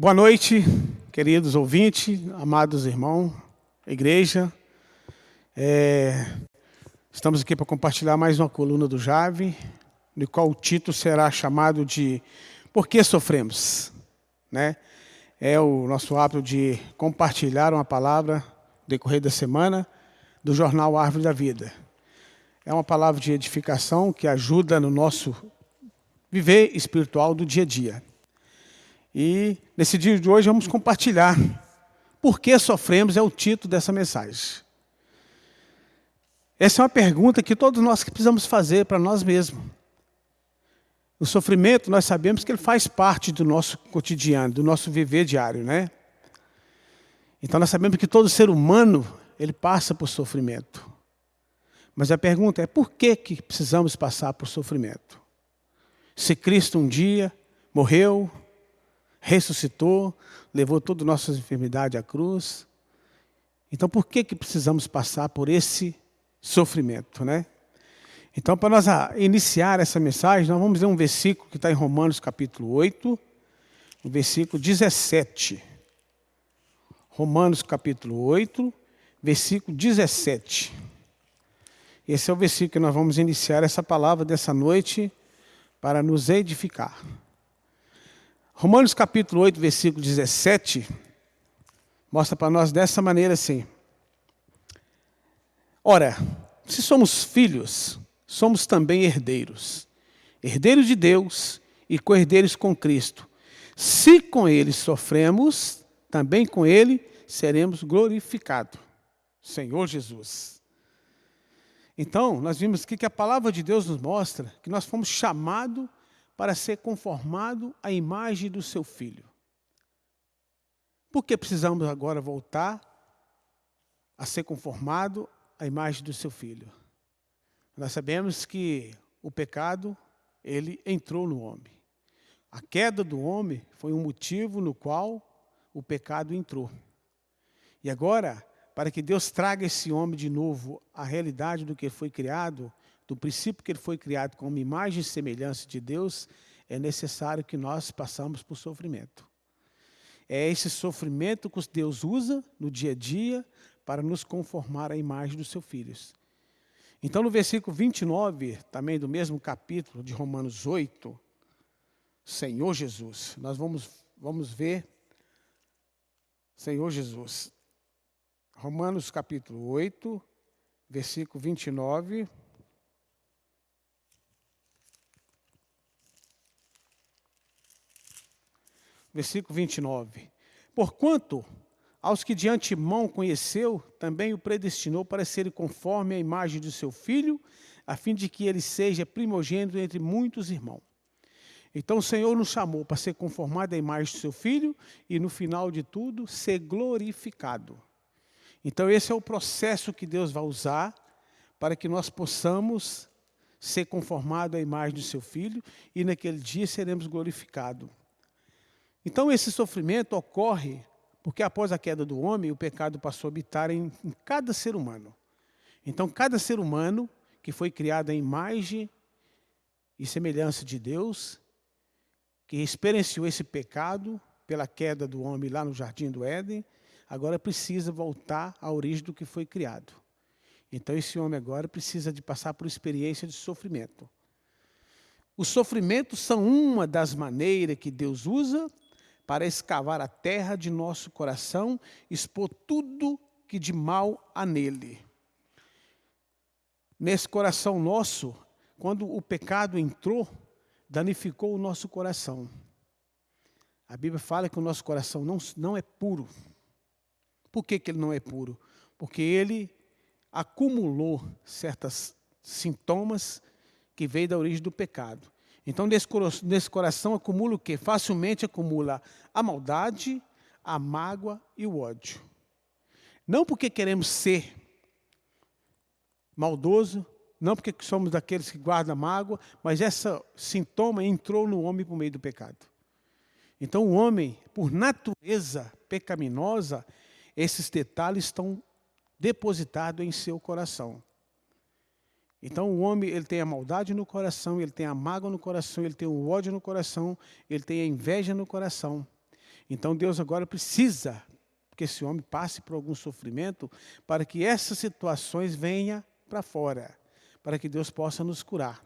Boa noite, queridos ouvintes, amados irmãos, igreja. Estamos aqui para compartilhar mais uma coluna do Jave, no qual o título será chamado de Por que Sofremos? Né? É o nosso hábito de compartilhar uma palavra no decorrer da semana do jornal Árvore da Vida. É uma palavra de edificação que ajuda no nosso viver espiritual do dia a dia. E nesse dia de hoje vamos compartilhar Por que Sofremos é o título dessa mensagem. Essa é uma pergunta que todos nós precisamos fazer para nós mesmos. O sofrimento, nós sabemos que ele faz parte do nosso cotidiano, do nosso viver diário, né? Então nós sabemos que todo ser humano, ele passa por sofrimento. Mas a pergunta é, por que precisamos passar por sofrimento? Se Cristo um dia morreu, ressuscitou, levou todas as nossas enfermidades à cruz. Então, por que precisamos passar por esse sofrimento, né? Então, para nós iniciar essa mensagem, nós vamos ler um versículo que está em Romanos capítulo 8, no versículo 17. Romanos capítulo 8, versículo 17. Esse é o versículo que nós vamos iniciar essa palavra dessa noite para nos edificar. Romanos capítulo 8, versículo 17, mostra para nós dessa maneira assim. Ora, se somos filhos, somos também herdeiros. Herdeiros de Deus e co-herdeiros com Cristo. Se com Ele sofremos, também com Ele seremos glorificados. Senhor Jesus. Então, nós vimos aqui que a palavra de Deus nos mostra que nós fomos chamados para ser conformado à imagem do seu Filho. Por que precisamos agora voltar a ser conformado à imagem do seu Filho? Nós sabemos que o pecado, ele entrou no homem. A queda do homem foi um motivo no qual o pecado entrou. E agora, para que Deus traga esse homem de novo à realidade do que foi criado, do princípio que ele foi criado como imagem e semelhança de Deus, é necessário que nós passamos por sofrimento. É esse sofrimento que Deus usa no dia a dia para nos conformar à imagem dos seus filhos. Então, no versículo 29, também do mesmo capítulo de Romanos 8, Senhor Jesus, nós vamos ver Senhor Jesus. Romanos capítulo 8, versículo 29. Versículo 29. Porquanto, aos que de antemão conheceu, também o predestinou para serem conforme a imagem do seu Filho, a fim de que ele seja primogênito entre muitos irmãos. Então o Senhor nos chamou para ser conformado à imagem do seu Filho e no final de tudo, ser glorificado. Então esse é o processo que Deus vai usar para que nós possamos ser conformados à imagem do seu Filho e naquele dia seremos glorificados. Então esse sofrimento ocorre porque após a queda do homem, o pecado passou a habitar em cada ser humano. Então cada ser humano que foi criado à imagem e semelhança de Deus, que experienciou esse pecado pela queda do homem lá no Jardim do Éden, agora precisa voltar à origem do que foi criado. Então esse homem agora precisa de passar por experiência de sofrimento. Os sofrimentos são uma das maneiras que Deus usa para escavar a terra de nosso coração, expor tudo que de mal há nele. Nesse coração nosso, quando o pecado entrou, danificou o nosso coração. A Bíblia fala que o nosso coração não é puro. Por que ele não é puro? Porque ele acumulou certos sintomas que veio da origem do pecado. Então, nesse coração acumula o quê? Facilmente acumula a maldade, a mágoa e o ódio. Não porque queremos ser maldoso, não porque somos daqueles que guardam mágoa, mas esse sintoma entrou no homem por meio do pecado. Então, o homem, por natureza pecaminosa, esses detalhes estão depositados em seu coração. Então o homem ele tem a maldade no coração, ele tem a mágoa no coração, ele tem o ódio no coração, ele tem a inveja no coração. Então Deus agora precisa que esse homem passe por algum sofrimento para que essas situações venham para fora, para que Deus possa nos curar.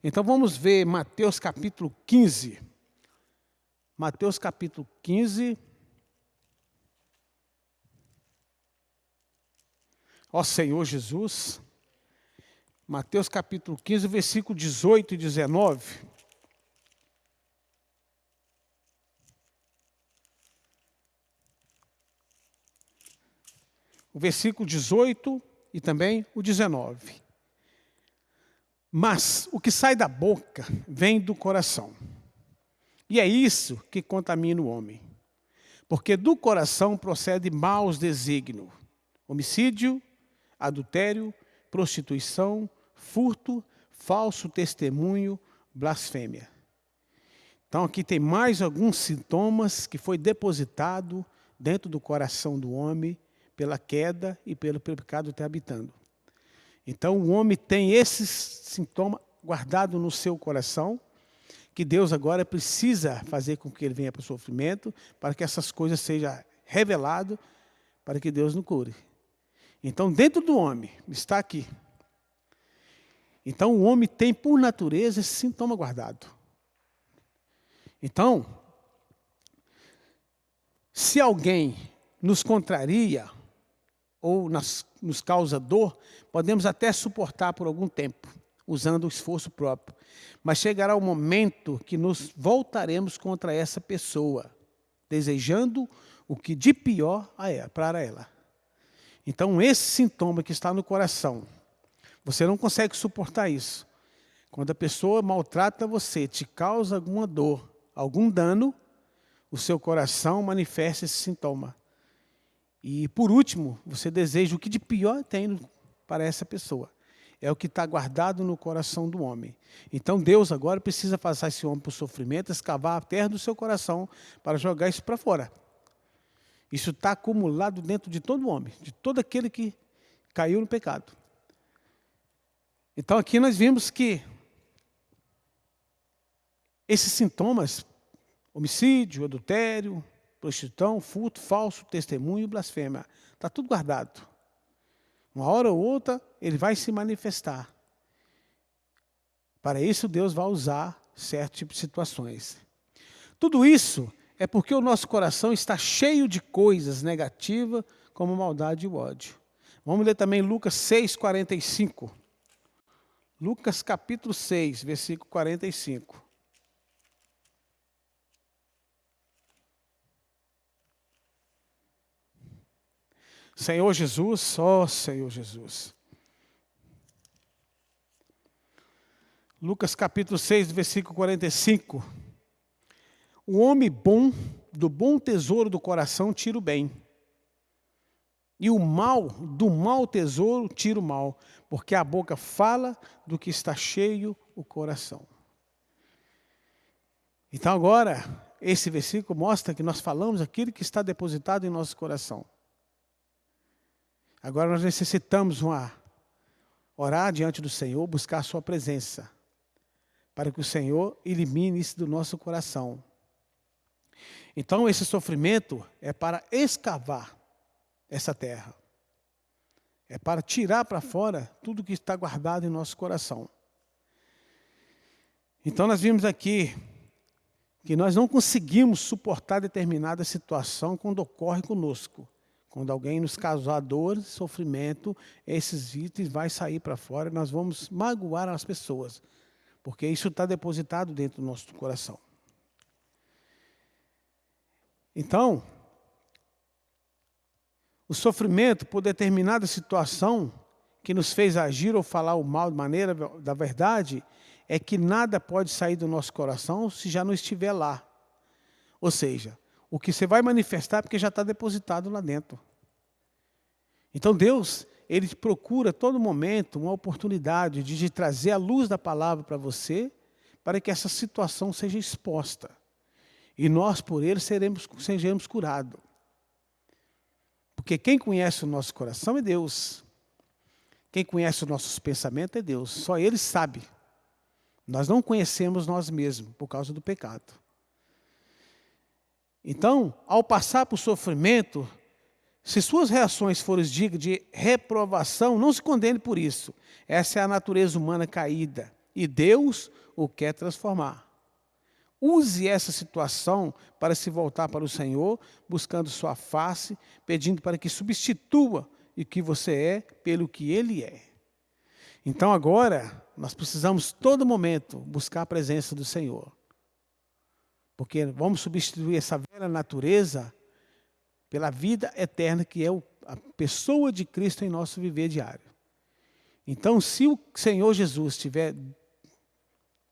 Então vamos ver Mateus capítulo 15. Mateus capítulo 15. Ó Senhor Jesus. Mateus capítulo 15, versículo 18 e 19. O versículo 18 e também o 19. Mas o que sai da boca vem do coração. E é isso que contamina o homem. Porque do coração procede maus desígnios, homicídio, adultério, prostituição, furto, falso testemunho, blasfêmia. Então aqui tem mais alguns sintomas que foi depositado dentro do coração do homem pela queda e pelo pecado ter habitando. Então o homem tem esses sintomas guardados no seu coração, que Deus agora precisa fazer com que ele venha para o sofrimento, para que essas coisas sejam reveladas, para que Deus nos cure. Então dentro do homem está aqui. Então o homem tem por natureza esse sintoma guardado. Então, se alguém nos contraria ou nos causa dor, podemos até suportar por algum tempo, usando o esforço próprio. Mas chegará o momento que nos voltaremos contra essa pessoa, desejando o que de pior para ela. Então, esse sintoma que está no coração, você não consegue suportar isso. Quando a pessoa maltrata você, te causa alguma dor, algum dano, o seu coração manifesta esse sintoma. E, por último, você deseja o que de pior tem para essa pessoa. É o que está guardado no coração do homem. Então, Deus agora precisa passar esse homem por sofrimento, escavar a terra do seu coração para jogar isso para fora. Isso está acumulado dentro de todo homem, de todo aquele que caiu no pecado. Então, aqui nós vimos que esses sintomas, homicídio, adultério, prostituição, furto, falso testemunho e blasfêmia, está tudo guardado. Uma hora ou outra, ele vai se manifestar. Para isso, Deus vai usar certo tipo de situações. Tudo isso é porque o nosso coração está cheio de coisas negativas, como maldade e ódio. Vamos ler também Lucas 6, 45. Lucas capítulo 6, versículo 45. Senhor Jesus, ó Senhor Jesus. Lucas capítulo 6, versículo 45. O homem bom, do bom tesouro do coração, tira o bem. E o mal, do mau tesouro, tira o mal. Porque a boca fala do que está cheio o coração. Então agora, esse versículo mostra que nós falamos aquilo que está depositado em nosso coração. Agora nós necessitamos orar diante do Senhor, buscar a sua presença, para que o Senhor elimine isso do nosso coração. Então esse sofrimento é para escavar essa terra. É para tirar para fora tudo que está guardado em nosso coração. Então nós vimos aqui que nós não conseguimos suportar determinada situação quando ocorre conosco. Quando alguém nos causar dor, sofrimento, esses itens vão sair para fora e nós vamos magoar as pessoas. Porque isso está depositado dentro do nosso coração. Então, o sofrimento por determinada situação que nos fez agir ou falar o mal de maneira da verdade, é que nada pode sair do nosso coração se já não estiver lá. Ou seja, o que você vai manifestar é porque já está depositado lá dentro. Então Deus, Ele procura a todo momento uma oportunidade de trazer a luz da palavra para você, para que essa situação seja exposta. E nós, por Ele, sejamos curados. Porque quem conhece o nosso coração é Deus. Quem conhece os nossos pensamentos é Deus. Só Ele sabe. Nós não conhecemos nós mesmos por causa do pecado. Então, ao passar por sofrimento, se suas reações forem dignas de reprovação, não se condene por isso. Essa é a natureza humana caída e Deus o quer transformar. Use essa situação para se voltar para o Senhor, buscando sua face, pedindo para que substitua o que você é pelo que Ele é. Então agora, nós precisamos todo momento buscar a presença do Senhor. Porque vamos substituir essa velha natureza pela vida eterna que é a pessoa de Cristo em nosso viver diário. Então, se o Senhor Jesus estiver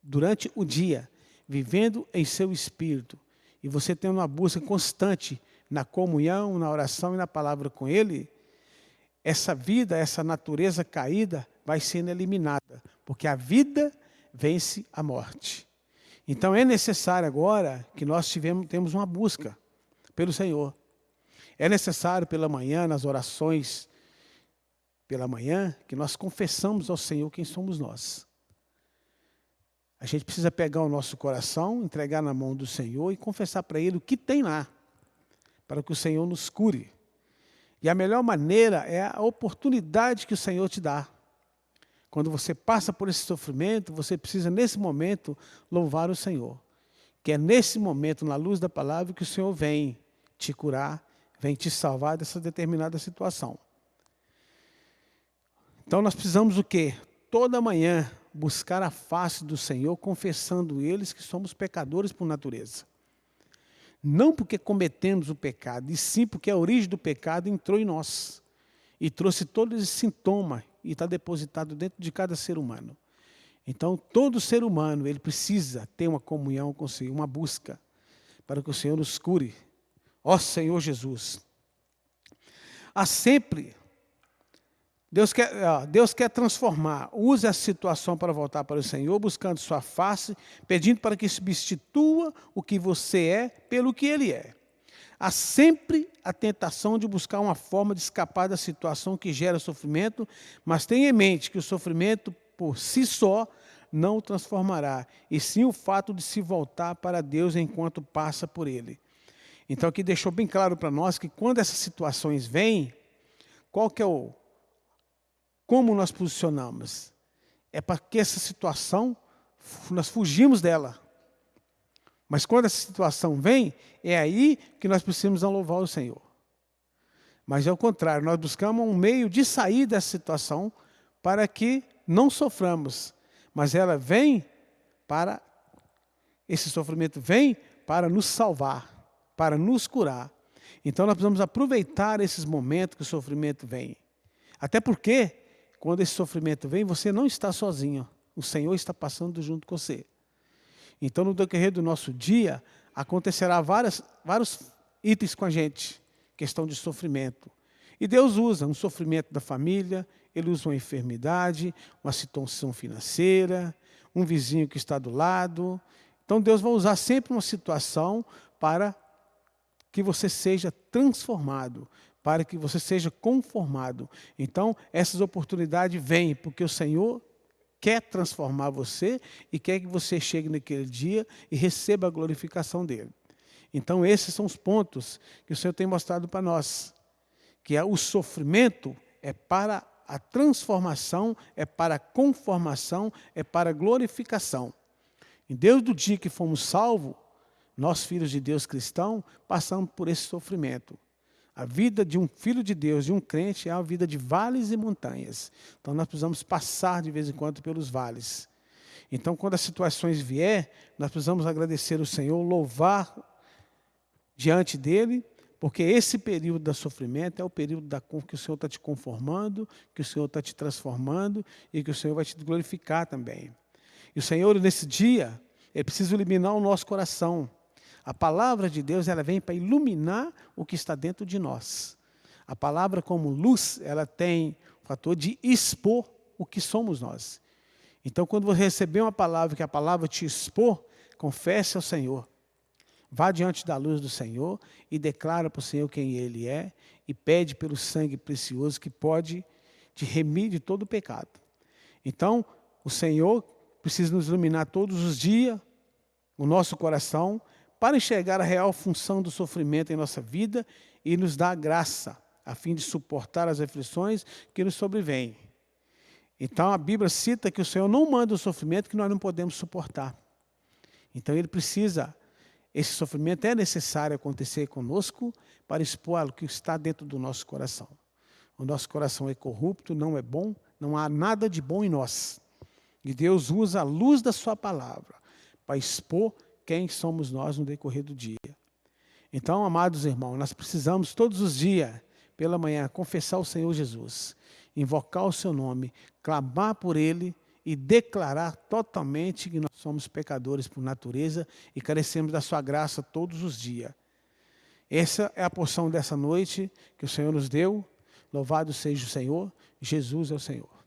durante o dia vivendo em seu espírito e você tendo uma busca constante na comunhão, na oração e na palavra com Ele, essa vida, essa natureza caída vai sendo eliminada, porque a vida vence a morte. Então é necessário agora que nós temos uma busca pelo Senhor. É necessário pela manhã, nas orações pela manhã, que nós confessamos ao Senhor quem somos nós. A gente precisa pegar o nosso coração, entregar na mão do Senhor e confessar para Ele o que tem lá, para que o Senhor nos cure. E a melhor maneira é a oportunidade que o Senhor te dá. Quando você passa por esse sofrimento, você precisa, nesse momento, louvar o Senhor. Que é nesse momento, na luz da palavra, que o Senhor vem te curar, vem te salvar dessa determinada situação. Então nós precisamos o quê? Toda manhã buscar a face do Senhor, confessando eles que somos pecadores por natureza. Não porque cometemos o pecado, e sim porque a origem do pecado entrou em nós. E trouxe todo esse sintoma e está depositado dentro de cada ser humano. Então, todo ser humano, ele precisa ter uma comunhão com o Senhor, uma busca, para que o Senhor nos cure. Ó Senhor Jesus. Há sempre, Deus quer transformar. Use a situação para voltar para o Senhor, buscando sua face, pedindo para que substitua o que você é pelo que Ele é. Há sempre a tentação de buscar uma forma de escapar da situação que gera sofrimento, mas tenha em mente que o sofrimento por si só não o transformará, e sim o fato de se voltar para Deus enquanto passa por ele. Então aqui deixou bem claro para nós que quando essas situações vêm, qual que é como nós posicionamos? É para que essa situação, nós fugimos dela. Mas quando essa situação vem, é aí que nós precisamos louvar o Senhor. Mas é o contrário, nós buscamos um meio de sair dessa situação para que não soframos. Mas ela vem para, esse sofrimento vem para nos salvar, para nos curar. Então nós precisamos aproveitar esses momentos que o sofrimento vem. Até porque, quando esse sofrimento vem, você não está sozinho. O Senhor está passando junto com você. Então, no decorrer do nosso dia, acontecerá vários itens com a gente, questão de sofrimento. E Deus usa um sofrimento da família, Ele usa uma enfermidade, uma situação financeira, um vizinho que está do lado. Então, Deus vai usar sempre uma situação para que você seja transformado, para que você seja conformado. Então, essas oportunidades vêm porque o Senhor quer transformar você e quer que você chegue naquele dia e receba a glorificação dele. Então, esses são os pontos que o Senhor tem mostrado para nós. Que o sofrimento é para a transformação, é para a conformação, é para a glorificação. E desde o dia que fomos salvos, nós, filhos de Deus cristãos, passamos por esse sofrimento. A vida de um filho de Deus, de um crente, é a vida de vales e montanhas. Então, nós precisamos passar de vez em quando pelos vales. Então, quando as situações vier, nós precisamos agradecer ao Senhor, louvar diante dEle, porque esse período da sofrimento é o período que o Senhor está te conformando, que o Senhor está te transformando e que o Senhor vai te glorificar também. E o Senhor, nesse dia, é preciso iluminar o nosso coração. A palavra de Deus, ela vem para iluminar o que está dentro de nós. A palavra como luz, ela tem o fator de expor o que somos nós. Então, quando você receber uma palavra, que a palavra te expor, confesse ao Senhor. Vá diante da luz do Senhor e declara para o Senhor quem Ele é e pede pelo sangue precioso que pode te remir de todo o pecado. Então, o Senhor precisa nos iluminar todos os dias, o nosso coração, para enxergar a real função do sofrimento em nossa vida e nos dar graça, a fim de suportar as aflições que nos sobrevêm. Então a Bíblia cita que o Senhor não manda o sofrimento que nós não podemos suportar. Então esse sofrimento é necessário acontecer conosco para expor o que está dentro do nosso coração. O nosso coração é corrupto, não é bom, não há nada de bom em nós. E Deus usa a luz da sua palavra para expor quem somos nós no decorrer do dia. Então, amados irmãos, nós precisamos todos os dias, pela manhã, confessar o Senhor Jesus, invocar o seu nome, clamar por Ele e declarar totalmente que nós somos pecadores por natureza e carecemos da sua graça todos os dias. Essa é a porção dessa noite que o Senhor nos deu. Louvado seja o Senhor. Jesus é o Senhor.